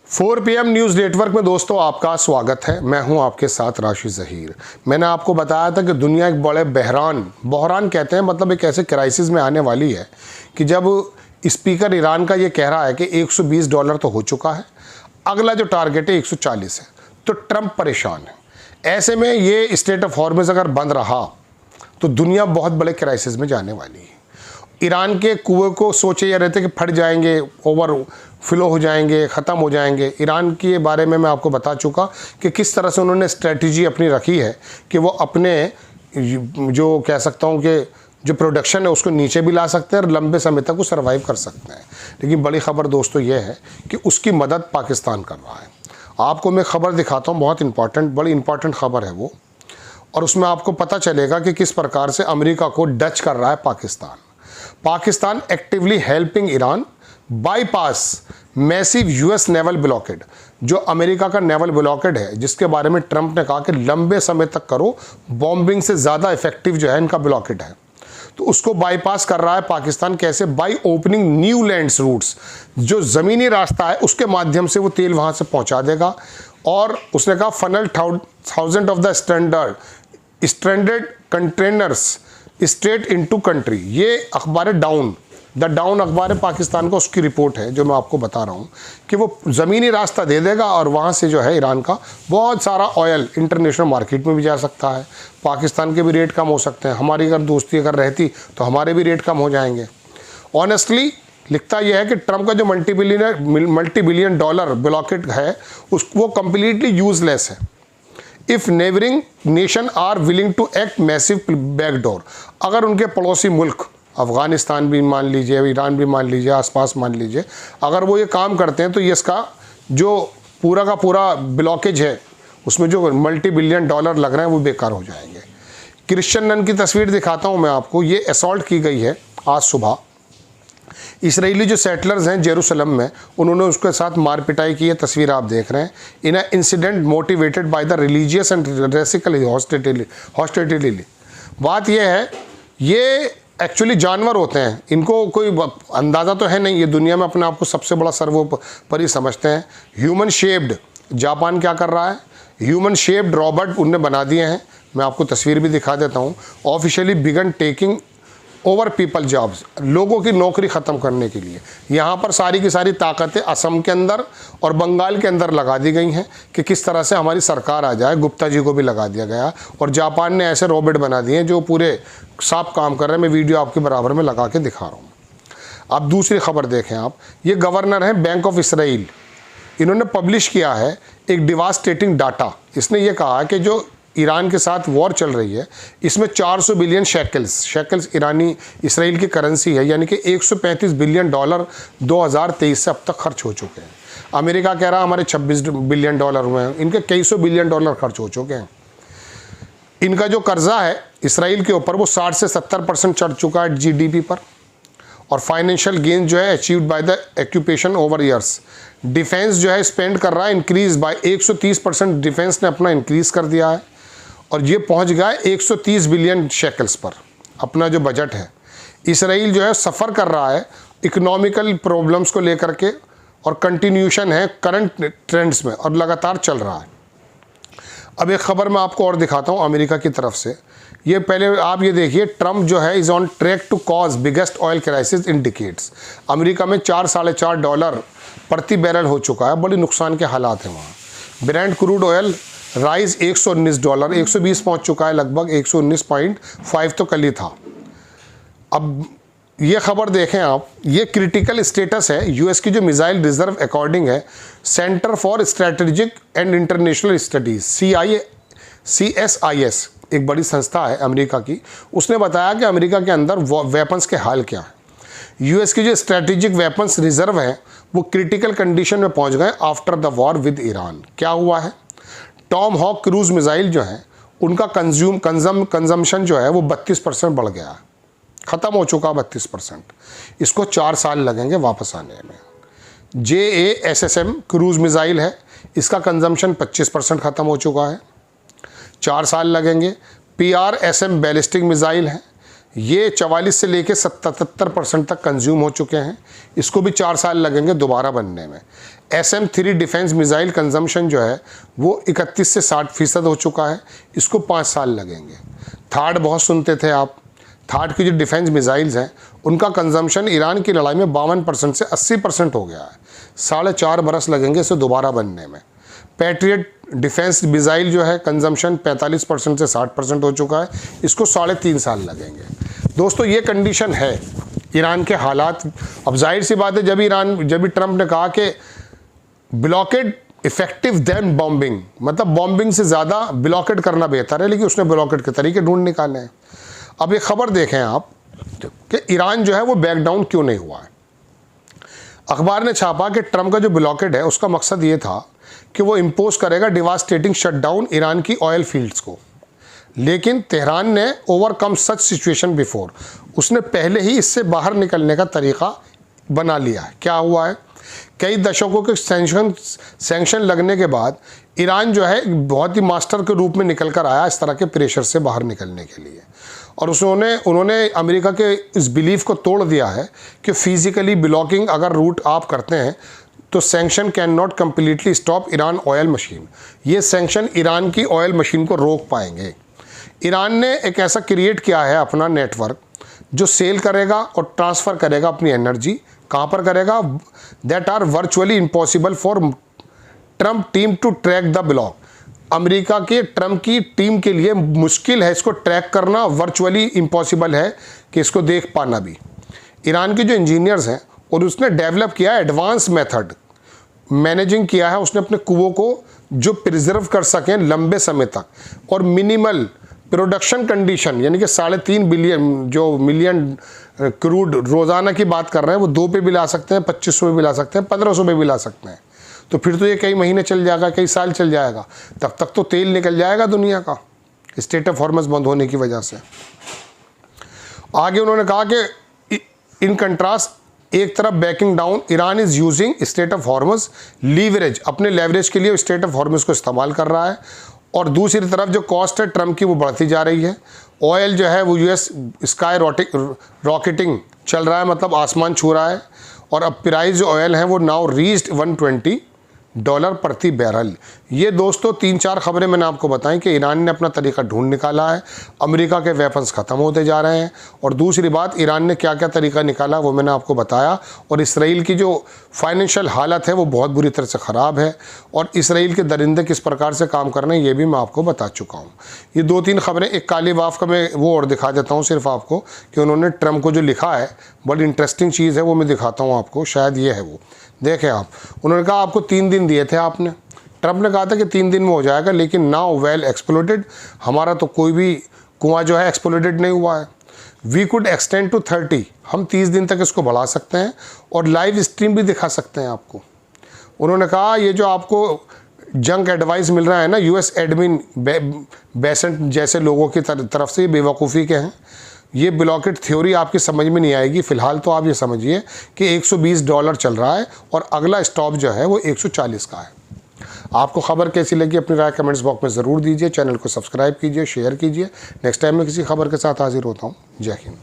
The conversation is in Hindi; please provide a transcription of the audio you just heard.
4 PM न्यूज़ नेटवर्क में दोस्तों आपका स्वागत है। मैं हूं आपके साथ राशि ज़हीर। मैंने आपको बताया था कि दुनिया एक बड़े बहरान कहते हैं, मतलब एक ऐसे क्राइसिस में आने वाली है कि जब स्पीकर ईरान का ये कह रहा है कि $120 तो हो चुका है, अगला जो टारगेट है 140 है, तो ट्रंप परेशान है। ऐसे में ये स्टेट ऑफ हॉर्मुज़ अगर बंद रहा तो दुनिया बहुत बड़े क्राइसिस में जाने वाली है। ईरान के कुएं को सोचे जा रहे थे कि फट जाएंगे, ओवर फ्लो हो जाएंगे, ख़त्म हो जाएंगे। ईरान के बारे में मैं आपको बता चुका कि किस तरह से उन्होंने स्ट्रेटजी अपनी रखी है कि वो अपने जो कह सकता हूँ कि जो प्रोडक्शन है उसको नीचे भी ला सकते हैं और लंबे समय तक वो सर्वाइव कर सकते हैं। लेकिन बड़ी ख़बर दोस्तों ये है कि उसकी मदद पाकिस्तान कर रहा है। आपको मैं ख़बर दिखाता हूँ, बहुत इंपॉर्टेंट, बड़ी इंपॉर्टेंट ख़बर है वो, और उसमें आपको पता चलेगा कि किस प्रकार से अमेरिका को डच कर रहा है Pakistan actively helping Iran bypass massive US naval blockade. जो अमेरिका का नेवल ब्लॉकेड है, जिसके बारे में ट्रंप ने कहा कि लंबे समय तक करो, बॉम्बिंग से ज़्यादा इफेक्टिव जो है इनका ब्लॉकेड है, तो उसको बाईपास कर रहा है पाकिस्तान। कैसे? By opening new lands routes, जो ज़मीनी रास्ता है उसके माध्यम से वो तेल वहाँ से पहुँचा देगा। और उसने कहा funnel thousand of the stranded containers straight into country. ये अखबार द डाउन अखबार है पाकिस्तान का, उसकी रिपोर्ट है जो मैं आपको बता रहा हूँ कि वो ज़मीनी रास्ता दे देगा और वहाँ से जो है ईरान का बहुत सारा ऑयल इंटरनेशनल मार्केट में भी जा सकता है। पाकिस्तान के भी रेट कम हो सकते हैं। हमारी अगर दोस्ती अगर रहती तो हमारे भी रेट कम हो जाएंगे। ऑनेस्टली लिखता यह है कि ट्रंप का जो मल्टी बिलियन डॉलर ब्लॉकेड है वो कम्प्लीटली यूजलेस है if neighbouring nation are willing to act massive backdoor. अगर उनके पड़ोसी मुल्क अफ़गानिस्तान भी मान लीजिए, ईरान भी मान लीजिए, आसपास मान लीजिए, अगर वो ये काम करते हैं तो ये इसका जो पूरा का पूरा ब्लॉकेज है उसमें जो मल्टी बिलियन डॉलर लग रहे हैं वो बेकार हो जाएंगे। क्रिश्चियन नन की तस्वीर दिखाता हूँ मैं आपको। ये असॉल्ट की गई है आज सुबह। इसराइली जो सेटलर्स हैं जेरूसलम में, उन्होंने उसके साथ मार पिटाई की है। तस्वीर आप देख रहे हैं। In a incident motivated by the religious and racial hostility. बात यह है, ये एक्चुअली जानवर होते हैं, इनको कोई अंदाज़ा तो है नहीं, ये दुनिया में अपने आप को सबसे बड़ा सर्वोपरि समझते हैं। ह्यूमन शेप्ड, जापान क्या कर रहा है, ह्यूमन शेप्ड रॉबोट उनने बना दिए हैं। मैं आपको तस्वीर भी दिखा देता हूँ। Officially began taking over people jobs, लोगों की नौकरी ख़त्म करने के लिए यहाँ पर सारी की सारी ताकतें असम के अंदर और बंगाल के अंदर लगा दी गई हैं कि किस तरह से हमारी सरकार आ जाए। गुप्ता जी को भी लगा दिया गया और जापान ने ऐसे रोबोट बना दिए हैं जो पूरे साफ काम कर रहे हैं। मैं वीडियो आपके बराबर में लगा के दिखा रहा हूँ। अब दूसरी खबर देखें आप। ये गवर्नर हैं बैंक ऑफ इसराइल, इन्होंने पब्लिश किया है एक डिवास्टेटिंग डाटा। इसने ये कहा कि जो ईरान के साथ वॉर चल रही है इसमें 400 बिलियन शेकल्स ईरानी इसराइल की करेंसी है, यानी कि $135 बिलियन 2023 से अब तक खर्च हो चुके हैं। अमेरिका कह रहा है हमारे $26 बिलियन हुए हैं, इनके कई सौ बिलियन डॉलर खर्च हो चुके हैं। इनका जो कर्जा है इसराइल के ऊपर वो 60 से 70% चढ़ चुका है GDP पर। और फाइनेंशियल गेन जो है achieved by the occupation over years. Defence जो है स्पेंड कर रहा है इंक्रीज बाय 130%, डिफेंस ने अपना इंक्रीज कर दिया है और ये पहुंच गया है 130 बिलियन शेकल्स पर अपना जो बजट है। इसराइल जो है सफ़र कर रहा है इकोनॉमिकल प्रॉब्लम्स को लेकर के और कंटिन्यूशन है करंट ट्रेंड्स में और लगातार चल रहा है। अब एक खबर मैं आपको और दिखाता हूँ अमेरिका की तरफ से। ये पहले आप ये देखिए, ट्रंप जो है is on track to cause biggest oil crisis in decades. America में $4-4.5 प्रति बैरल हो चुका है। बड़ी नुकसान के हालात हैं वहाँ। ब्रेंट क्रूड ऑयल राइज $119, 120 पहुँच चुका है, लगभग 119.5 तो कल ही था। अब ये खबर देखें आप, ये क्रिटिकल स्टेटस है यूएस की जो मिसाइल रिजर्व अकॉर्डिंग है centre for strategic and international studies CSIS, एक बड़ी संस्था है अमेरिका की। उसने बताया कि अमेरिका के अंदर वेपन्स के हाल क्या है। यूएस की जो स्ट्रेटेजिक वेपन्स रिजर्व है वो क्रिटिकल कंडीशन में पहुंच गए after the war with Iran. क्या हुआ है, टॉम हॉक क्रूज मिसाइल जो है उनका कंजम्पशन जो है वो 32% बढ़ गया है, ख़त्म हो चुका 32%। इसको 4 साल लगेंगे वापस आने में। JASSM क्रूज मिसाइल है, इसका कंजम्पशन 25% ख़त्म हो चुका है, 4 साल लगेंगे। PRSM बैलिस्टिक मिसाइल है, ये 44 से लेके 77% तक कंज्यूम हो चुके हैं। इसको भी 4 साल लगेंगे दोबारा बनने में। SM-3 डिफेंस मिसाइल कंजम्पशन जो है वो 31 से 60% हो चुका है। इसको 5 साल लगेंगे। थार्ड बहुत सुनते थे आप। थार्ड की जो डिफेंस मिसाइल्स हैं उनका कंजम्पशन ईरान की लड़ाई में 52% से 80% हो गया है। 4.5 बरस लगेंगे इसे दोबारा बनने में। पैट्रियट डिफेंस मिसाइल जो है कंजम्पशन 45% से 60% हो चुका है। इसको 3.5 साल लगेंगे। दोस्तों ये कंडीशन है ईरान के हालात। अब जाहिर सी बात है जब भी ट्रंप ने कहा कि ब्लॉकेड इफेक्टिव देन बॉम्बिंग, मतलब बॉम्बिंग से ज़्यादा ब्लॉकेड करना बेहतर है, लेकिन उसने ब्लॉकेड के तरीके ढूंढ निकाले हैं। अब ये खबर देखें आप कि ईरान जो है वो बैक डाउन क्यों नहीं हुआ है। अखबार ने छापा कि ट्रंप का जो ब्लॉकेड है उसका मकसद ये था कि वो इम्पोज करेगा डिवास्टेटिंग शटडाउन ईरान की ऑयल फील्ड्स को, लेकिन तेहरान ने ओवरकम सच सिचुएशन बिफोर। उसने पहले ही इससे बाहर निकलने का तरीका बना लिया है। क्या हुआ है, कई दशकों के सैंक्शन लगने के बाद ईरान जो है बहुत ही मास्टर के रूप में निकल कर आया इस तरह के प्रेशर से बाहर निकलने के लिए। और उन्होंने अमेरिका के इस बिलीफ को तोड़ दिया है कि फिजिकली ब्लॉकिंग अगर रूट आप करते हैं तो sanction can not completely stop Iran oil machine. ये सैंक्शन ईरान की ऑयल मशीन को रोक पाएंगे। ईरान ने एक ऐसा क्रिएट किया है अपना नेटवर्क जो सेल करेगा और ट्रांसफ़र करेगा अपनी एनर्जी। कहाँ पर करेगा? That are virtually impossible for Trump team to track the block. America के ट्रम्प की टीम के लिए मुश्किल है इसको ट्रैक करना, वर्चुअली इम्पॉसिबल है कि इसको देख पाना भी। ईरान के जो इंजीनियर्स हैं और उसने डेवलप किया है एडवांस मेथड, मैनेजिंग किया है उसने अपने कुओं को जो प्रिजर्व कर सकें लंबे समय तक, और मिनिमल प्रोडक्शन कंडीशन यानी कि 3.5 बिलियन जो मिलियन क्रूड रोज़ाना की बात कर रहे हैं वो 2 पे भी ला सकते हैं, 2500 पे भी ला सकते हैं, 1500 पे भी ला सकते हैं। तो फिर तो ये कई महीने चल जाएगा, कई साल चल जाएगा, तब तक तो तेल निकल जाएगा दुनिया का स्ट्रेट ऑफ हॉर्मज़ बंद होने की वजह से। आगे उन्होंने कहा कि इन कंट्रास्ट एक तरफ backing down, Iran is using strait of Hormuz leverage, अपने लेवरेज के लिए स्ट्रेट ऑफ हॉर्मज़ को इस्तेमाल कर रहा है, और दूसरी तरफ जो कॉस्ट है ट्रम्प की वो बढ़ती जा रही है। ऑयल जो है वो US स्काई रॉकेटिंग चल रहा है, मतलब आसमान छू रहा है, और अब प्राइस जो ऑयल है वो नाउ रीच्ड $120 प्रति बैरल। ये दोस्तों 3-4 खबरें मैंने आपको बताई कि ईरान ने अपना तरीका ढूंढ निकाला है, अमेरिका के वेपन्स ख़त्म होते जा रहे हैं, और दूसरी बात ईरान ने क्या क्या तरीका निकाला वो मैंने आपको बताया। और इसराइल की जो फाइनेंशियल हालत है वो बहुत बुरी तरह से ख़राब है, और इसराइल के दरिंदे किस प्रकार से काम कर रहे हैं ये भी मैं आपको बता चुका हूँ। ये 2-3 खबरें, एक काली वाफ का मैं वो और दिखा देता हूँ सिर्फ आपको कि उन्होंने ट्रम्प को जो लिखा है बड़ी इंटरेस्टिंग चीज़ है, वो मैं दिखाता हूँ आपको। शायद ये है वो, देखें आप। उन्होंने कहा आपको 3 दिन दिए थे आपने, ट्रम्प ने कहा था कि 3 दिन में हो जाएगा, लेकिन नाउ वेल एक्सप्लोडेड, हमारा तो कोई भी कुआं जो है एक्सप्लोडेड नहीं हुआ है। वी कुड एक्सटेंड टू 30, हम 30 दिन तक इसको बढ़ा सकते हैं और लाइव स्ट्रीम भी दिखा सकते हैं आपको। उन्होंने कहा ये जो आपको जंक एडवाइस मिल रहा है ना US एडमिन बेसेंट जैसे लोगों की तरफ से, ये बेवकूफ़ी के हैं। ये ब्लॉकेट थ्योरी आपकी समझ में नहीं आएगी। फ़िलहाल तो आप ये समझिए कि $120 चल रहा है और अगला स्टॉप जो है वो 140 का है। आपको खबर कैसी लगी अपनी राय कमेंट्स बॉक्स में ज़रूर दीजिए। चैनल को सब्सक्राइब कीजिए, शेयर कीजिए। नेक्स्ट टाइम मैं किसी खबर के साथ हाजिर होता हूँ। जय हिंद।